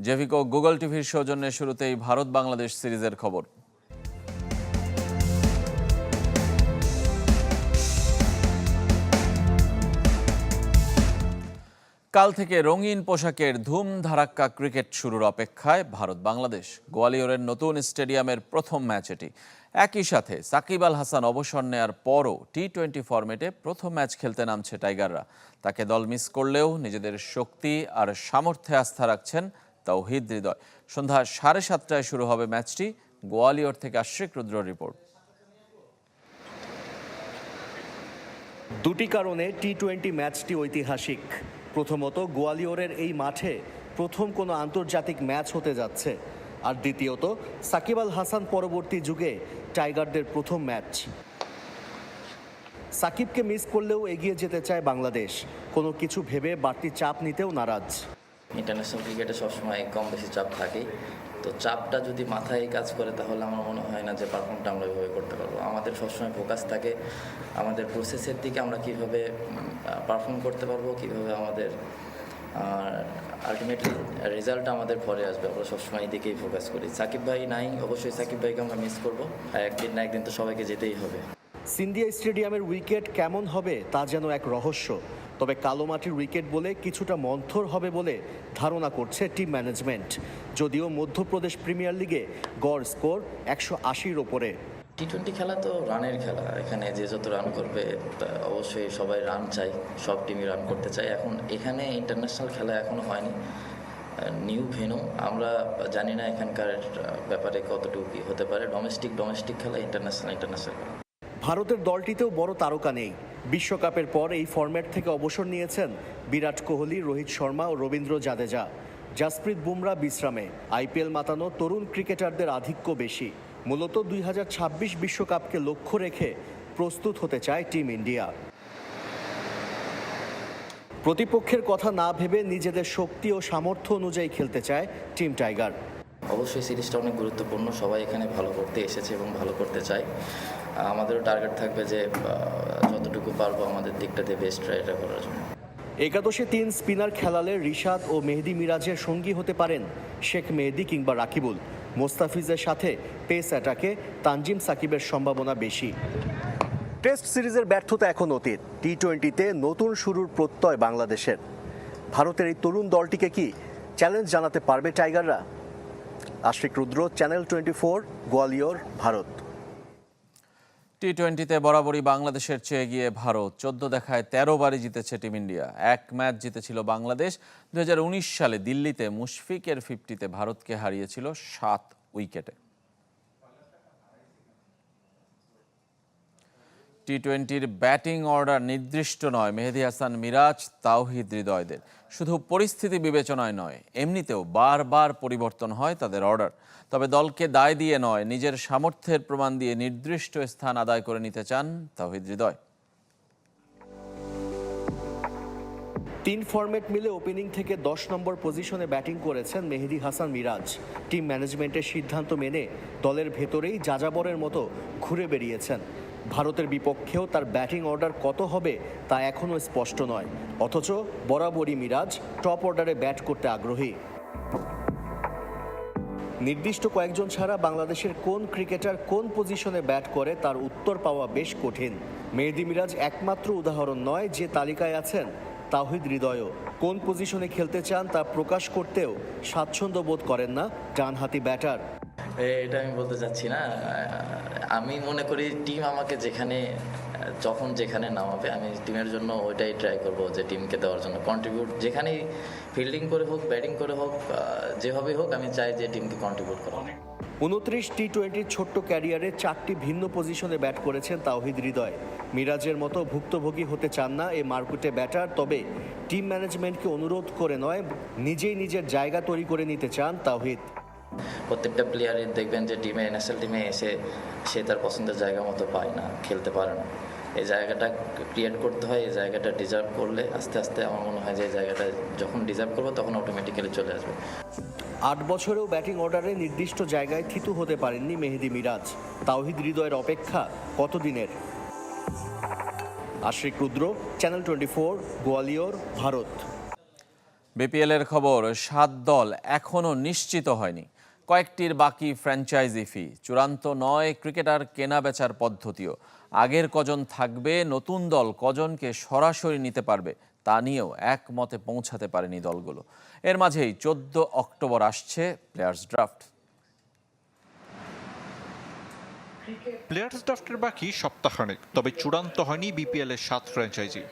জেভিকো Google টিভির সৌজন্যে শুরুতেই ভারত বাংলাদেশ সিরিজের খবর। কাল থেকে রঙিন পোশাকের ধুম ধারাক্কা ক্রিকেট শুরুর অপেক্ষায় ভারত বাংলাদেশ। গোয়ালিয়রের নতুন স্টেডিয়ামের প্রথম ম্যাচ এটি। একই সাথে সাকিব আল হাসান অবসর নেয়ার পরও টি-20 ফরম্যাটে প্রথম ম্যাচ খেলতে নামছে টাইগাররা। তাকে দল মিস করলেও নিজেদের শক্তি আর সামর্থ্যে আস্থা রাখছেন তাওহিদ হৃদয়। সন্ধ্যা 7:30টায় শুরু হবে ম্যাচটি। গোয়ালিয়র থেকে আশিক রুদ্রর রিপোর্ট। দুটি কারণে টি-20 ম্যাচটি ঐতিহাসিক। প্রথমত, গোয়ালিয়রের এই মাঠে প্রথম কোনো আন্তর্জাতিক ম্যাচ হতে যাচ্ছে, আর দ্বিতীয়ত সাকিব আল হাসান পরবর্তী যুগে টাইগারদের প্রথম ম্যাচ। সাকিবকে মিস করলেও এগিয়ে যেতে চায় বাংলাদেশ, কোনো কিছু ভেবে বাড়তি চাপ নিতেও নারাজ। ইন্টারন্যাশনাল ক্রিকেটে সবসময় কম বেশি চাপ থাকেই, তো চাপটা যদি মাথায় কাজ করে তাহলে আমার মনে হয় না যে পারফর্মটা আমরা ওইভাবে করতে পারবো। আমাদের সবসময় ফোকাস থাকে আমাদের প্রসেসের দিকে, আমরা কীভাবে পারফর্ম করতে পারবো, কীভাবে আমাদের আলটিমেটলি রেজাল্টটা আমাদের পরে আসবে। আমরা সবসময় এই দিকেই ফোকাস করি। সাকিব ভাই নাই, অবশ্যই সাকিব ভাইকে আমরা মিস করবো, একদিন না একদিন তো সবাইকে যেতেই হবে। সিন্ধিয়া স্টেডিয়ামের উইকেট কেমন হবে তা যেন এক রহস্য, তবে কালো মাটির উইকেট বলে কিছুটা মন্থর হবে বলে ধারণা করছে টিম ম্যানেজমেন্ট। যদিও মধ্যপ্রদেশ প্রিমিয়ার লিগে গড় স্কোর 180-র ওপরে। টি-20 খেলা তো রানের খেলা, এখানে যে যত রান করবে অবশ্যই সবাই রান চাই, সব টিমই রান করতে চাই। এখন এখানে ইন্টারন্যাশনাল খেলা এখনও হয়নি, নিউ ভেন্যু, আমরা জানি না এখানকার ব্যাপারে কতটুকু কী হতে পারে। ডোমেস্টিক খেলা, ইন্টারন্যাশনাল খেলা। ভারতের দলটিতেও বড় তারকা নেই। বিশ্বকাপের পর এই ফরম্যাট থেকে অবসর নিয়েছেন বিরাট কোহলি, রোহিত শর্মা ও রবীন্দ্র জাদেজা। জাসপ্রীত বুমরা বিশ্রামে। আইপিএল মাতানো তরুণ ক্রিকেটারদের আধিক্য বেশি। মূলত 2026 বিশ্বকাপকে লক্ষ্য রেখে প্রস্তুত হতে চায় টিম ইন্ডিয়া। প্রতিপক্ষের কথা না ভেবে নিজেদের শক্তি ও সামর্থ্য অনুযায়ী খেলতে চায় টিম টাইগার। অবশ্যই সিরিজটা অনেক গুরুত্বপূর্ণ, সবাই এখানে ভালো করতে এসেছে এবং ভালো করতে চায়। আমাদেরও টার্গেট থাকবে যে যতটুকু পারবো আমাদের দিকটাতে বেস্ট ট্রাইটা করার জন্য। একাদশে 3 স্পিনার খেলালে রিশাদ ও মেহেদী মিরাজের সঙ্গী হতে পারেন শেখ মেহেদী কিংবা রাকিবুল। মোস্তাফিজের সাথে পেস অ্যাটাকে তানজিম সাকিবের সম্ভাবনা বেশি। টেস্ট সিরিজের ব্যর্থতা এখন অতীত। টি-20তে নতুন শুরুর প্রত্যয় বাংলাদেশের। ভারতের এই তরুণ দলটিকে কি চ্যালেঞ্জ জানাতে পারবে টাইগাররা? আশিক রুদ্র, চ্যানেল 24, গোয়ালিয়র, ভারত। টি-20তে বরাবরই বাংলাদেশের চেয়ে এগিয়ে ভারত। 14 দেখায় 13 বারই জিতেছে টিম ইন্ডিয়া। এক ম্যাচ জিতেছিল বাংলাদেশ। 2019 সালে দিল্লিতে মুশফিকের 50-তে ভারতকে হারিয়েছিল 7 উইকেটে। টি-20-র ব্যাটিং অর্ডার নির্দিষ্ট নয় মেহেদী হাসান, মিরাজ, তাওহিদ হৃদয়দের। শুধু পরিস্থিতি বিবেচনায় নয়, এমনিতেও বারবার পরিবর্তন হয় তাদের অর্ডার। তবে দলকে দায় দিয়ে নয়, নিজের সামর্থ্যের প্রমাণ দিয়ে নির্দিষ্ট স্থান আদায় করে নিতে চান তাওহিদ হৃদয়। 3 ফরম্যাট মিলে ওপেনিং থেকে 10 নম্বর পজিশনে ব্যাটিং করেছেন মেহেদী হাসান, মিরাজ। টিম ম্যানেজমেন্টের সিদ্ধান্ত মেনে দলের ভেতরেই যাযাবরের মতো ঘুরে বেরিয়েছেন। ভারতের বিপক্ষেও তার ব্যাটিং অর্ডার কত হবে তা এখনও স্পষ্ট নয়, অথচ বরাবরই মিরাজ টপ অর্ডারে ব্যাট করতে আগ্রহী। নির্দিষ্ট কয়েকজন ছাড়া বাংলাদেশের কোন ক্রিকেটার কোন পজিশনে ব্যাট করে তার উত্তর পাওয়া বেশ কঠিন। মেহেদী মিরাজ একমাত্র উদাহরণ নয়, যে তালিকায় আছেন তাওহিদ হৃদয়ও। কোন পজিশনে খেলতে চান তা প্রকাশ করতেও স্বাচ্ছন্দ্য বোধ করেন না ডানহাতি ব্যাটার। এটা আমি বলতে চাচ্ছি না। আমি মনে করি টিম আমাকে যখন যেখানে নামাবে আমি টিমের জন্য ওইটাই ট্রাই করবো, যে টিমকে দেওয়ার জন্য কন্ট্রিবিউট, যেখানেই ফিল্ডিং করে হোক, ব্যাটিং করে হোক, যেভাবেই হোক আমি চাই যে টিমকে কন্ট্রিবিউট করা। 29 টি-20 ছোট্ট ক্যারিয়ারে 4টি ভিন্ন পজিশনে ব্যাট করেছেন তাওহিদ হৃদয়। মিরাজের মতো ভুক্তভোগী হতে চান না এ মারকুটে ব্যাটার, তবে টিম ম্যানেজমেন্টকে অনুরোধ করে নয়, নিজেই নিজের জায়গা তৈরি করে নিতে চান তাওহিদ। প্রত্যেকটা প্লেয়ারই দেখবেন যে ন্যাশনাল টিমে এসে সে তার পছন্দের জায়গা মতো পায় না, খেলতে পারে না। এই জায়গাটা ক্রিয়েট করতে হয়, এই জায়গাটা ডিজার্ভ করলে আস্তে আস্তে আমার মনে হয় যে এই জায়গাটা যখন ডিজার্ভ করবো তখন অটোমেটিক্যালি চলে আসবে। 8 বছরেও ব্যাটিং অর্ডারে নির্দিষ্ট জায়গায় থিতু হতে পারেননি মেহেদী মিরাজ। তাওহিদ হৃদয়ের অপেক্ষা কতদিনের? আশিক রুদ্র, চ্যানেল 24, গোয়ালিয়র, ভারত। বিপিএল এর খবর, 7 দল এখনো নিশ্চিত হয়নি। কয়েকটির বাকি ফ্র্যাঞ্চাইজি ফি, চূড়ান্ত নয় ক্রিকেটার কেনা বেচার পদ্ধতিও। আগের কজন থাকবে, নতুন দল কজনকে সরাসরি নিতে পারবে তা নিয়েও একমতে পৌঁছাতে পারেনি দলগুলো। এর মাঝেই 14 অক্টোবর আসছে প্লেয়ার্স ড্রাফট। প্লেয়ার্স ড্রাফটের বাকি সপ্তাহখানেক, তবে চূড়ান্ত হয়নি বিপিএল এর 7 ফ্র্যাঞ্চাইজি।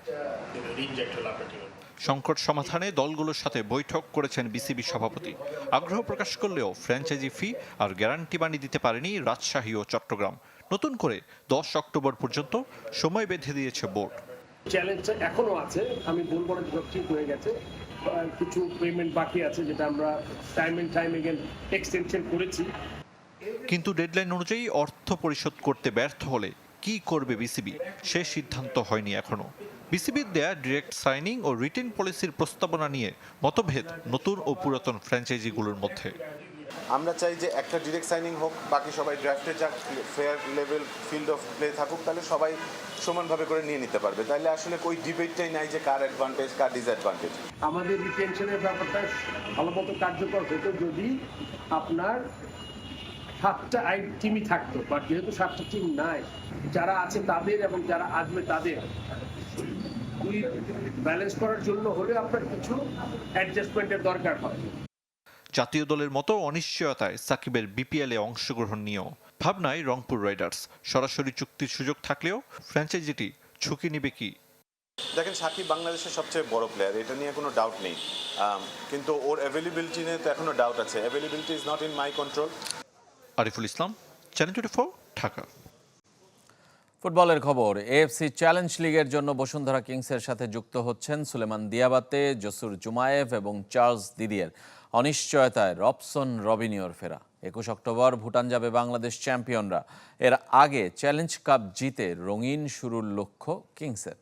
সংকট সমাধানে দলগুলোর সাথে বৈঠক করেছেন বিসিবি সভাপতি। আগ্রহ প্রকাশ করলেও ফ্র্যাঞ্চাইজি ফি আর গ্যারান্টি মানি দিতে পারেনি রাজশাহী ও চট্টগ্রাম। নতুন করে 10 অক্টোবর পর্যন্ত সময় বেঁধে দিয়েছে বোর্ড। চ্যালেঞ্জ এখনো আছে, আমি বলবো না যে ঠিক হয়ে গেছে, কিছু পেমেন্ট বাকি আছে যেটা আমরা টাইম এগেন এক্সটেনশন করেছি। কিন্তু ডেডলাইন অনুযায়ী অর্থ পরিশোধ করতে ব্যর্থ হলে কি করবে বিসিবি, সে সিদ্ধান্ত হয়নি এখনো। বিসিবির দেয়া ডিরেক্ট সাইনিং ও রিটেন পলিসির প্রস্তাবনা নিয়ে মতভেদ নতুন ও পুরাতন ফ্র্যাঞ্চাইজিগুলোর মধ্যে। আমরা চাই যে একটা ডিরেক্ট সাইনিং হোক, বাকি সবাই ড্রাফটে যাক, fair level field of play থাকুক, তাহলে সবাই সমানভাবে করে নিয়ে নিতে পারবে। তাহলে আসলে ওই ডিবেটটাই নাই যে কার অ্যাডভান্টেজ কার ডিসঅ্যাডভান্টেজ। আমাদের রিটেনশনের ব্যাপারটা ভালো মতো কার্যকর হতো যদি আপনার 7টা টিমই থাকতো, বাট যেহেতু 7টা টিম নাই, যারা আছে তাদের এবং যারা আসবে তাদের ব্যালেন্স করার জন্য হলে আপনার কিছু অ্যাডজাস্টমেন্টের দরকার হয়। জাতীয় দলের মতো অনিশ্চয়তায় সাকিবের বিপিএল এ অংশগ্রহণ নিয়েও ভাবনায় রংপুর রাইডার্স। সরাসরি চুক্তির সুযোগ থাকলেও ফ্র্যাঞ্চাইজিটি ঝুঁকি নেবে কি? দেখেন, সাকিব বাংলাদেশের সবচেয়ে বড় প্লেয়ার, এটা নিয়ে কোনো ডাউট নেই, কিন্তু ওর অ্যাভেলেবিলিটি নিয়ে তো এখনো ডাউট আছে। Availability is not in my control. Ariful Islam, channel 24, Dhaka. ফুটবলের খবর, এএফসি চ্যালেঞ্জ লিগের জন্য বসুন্ধরা কিংসের সাথে যুক্ত হচ্ছেন সুলেমান দিয়াবাতে, জসুর জুমায়েভ এবং চার্লস দিদিয়ের। অনিশ্চয়তায় রবসন রবিনিওর ফেরা। 21 অক্টোবর ভুটান যাবে বাংলাদেশ চ্যাম্পিয়নরা। এর আগে চ্যালেঞ্জ কাপ জিতে রঙিন শুরুর লক্ষ্য কিংসের।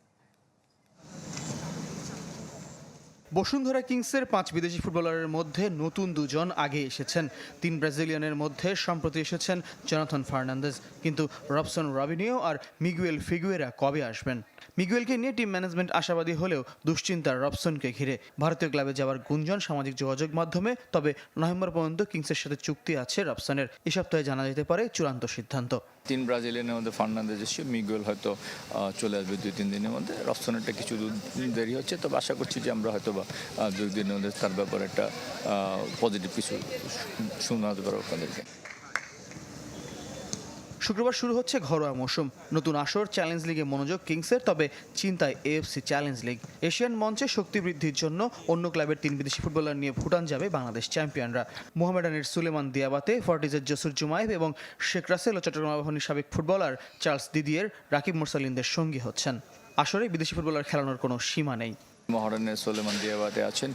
বসুন্ধরা কিংসের 5 বিদেশি ফুটবলারের মধ্যে নতুন 2 জন আগে এসেছেন। 3 ব্রাজিলিয়ানের মধ্যে সম্প্রতি এসেছেন জোনাথন ফার্নান্দেজ। কিন্তু রবসন রবিনিও আর মিগুয়েল ফিগুয়েরা কবে আসবেন? মিগুয়েলকে নিয়ে টিম ম্যানেজমেন্ট আশাবাদী হলেও দুশ্চিন্তার রবসনকে ঘিরে। ভারতীয় ক্লাবে যাওয়ার গুঞ্জন সামাজিক যোগাযোগ মাধ্যমে, তবে নভেম্বর পর্যন্ত কিংসের সাথে চুক্তি আছে রবসনের। এ সপ্তাহে জানা যেতে পারে চূড়ান্ত সিদ্ধান্ত। 3 ব্রাজিলিয়ানের মধ্যে ফার্নান্দেজ এসে, মিগুয়েল হয়তো চলে আসবে 2-3 দিনের মধ্যে। রবসনেরটা কিছু দেরি হচ্ছে, তবে আশা করছি যে আমরা হয়তো বা 2 দিনের মধ্যে তার ব্যাপারে একটা পজিটিভ কিছু শোনাতে পারবো আপনাদেরকে। শুক্রবার শুরু হচ্ছে ঘরোয়া মৌসুম। নতুন আসর চ্যালেঞ্জ লিগে মনোযোগ কিংসের, তবে চিন্তায় এএফসি চ্যালেঞ্জ লিগ। এশিয়ান মঞ্চে শক্তি বৃদ্ধির জন্য অন্য ক্লাবের 3 বিদেশি ফুটবলার নিয়ে ভুটান যাবে বাংলাদেশ চ্যাম্পিয়নরা। মোহামেডানের সুলেমান দিয়াবাতে, ফর্টিজের জসুর জুমায়েভ এবং শেখ রাসেল ও চট্টগ্রাম আবাহনীর সাবেক ফুটবলার চার্লস দিদিয়ের রাকিব মুরসালিনদের সঙ্গী হচ্ছেন। আসরে বিদেশি ফুটবলার খেলানোর কোনো সীমা নেই। মোহামেডানের সুলেমান দিয়াবাতে আছেন,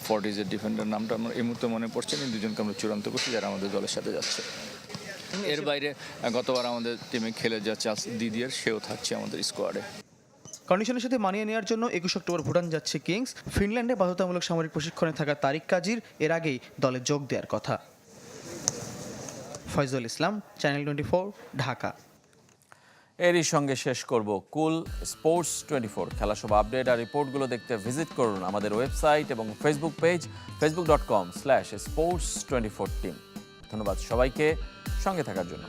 ফর্টিজের ডিফেন্ডার নামটা আমার এই মুহূর্তে মনে পড়ছে না। 2 জনকে আমরা চূড়ান্ত করছি যারা আমাদের দলের সাথে যাচ্ছে। এর বাইরে গতবার আমাদের টিমে খেলে যা চার্লস দিদিয়ের, সেও থাকছে আমাদের স্কোয়াডে। কন্ডিশনের সাথে মানিয়ে নেওয়ার জন্য 21 অক্টোবর ভুটান যাচ্ছে কিংস। ফিনল্যান্ডে বাধ্যতামূলক সামরিক প্রশিক্ষণে থাকা তারিক কাজীর এর আগেই দলে যোগ দেওয়ার কথা। ফয়জুল ইসলাম, চ্যানেল 24, ঢাকা। এরই সঙ্গে শেষ করব কুল স্পোর্টস 24। খেলাসহ আপডেট আর রিপোর্টগুলো দেখতে ভিজিট করুন আমাদের ওয়েবসাইট এবং ফেসবুক পেজ facebook.com/sports24team। ধন্যবাদ সবাইকে সঙ্গে থাকার জন্য।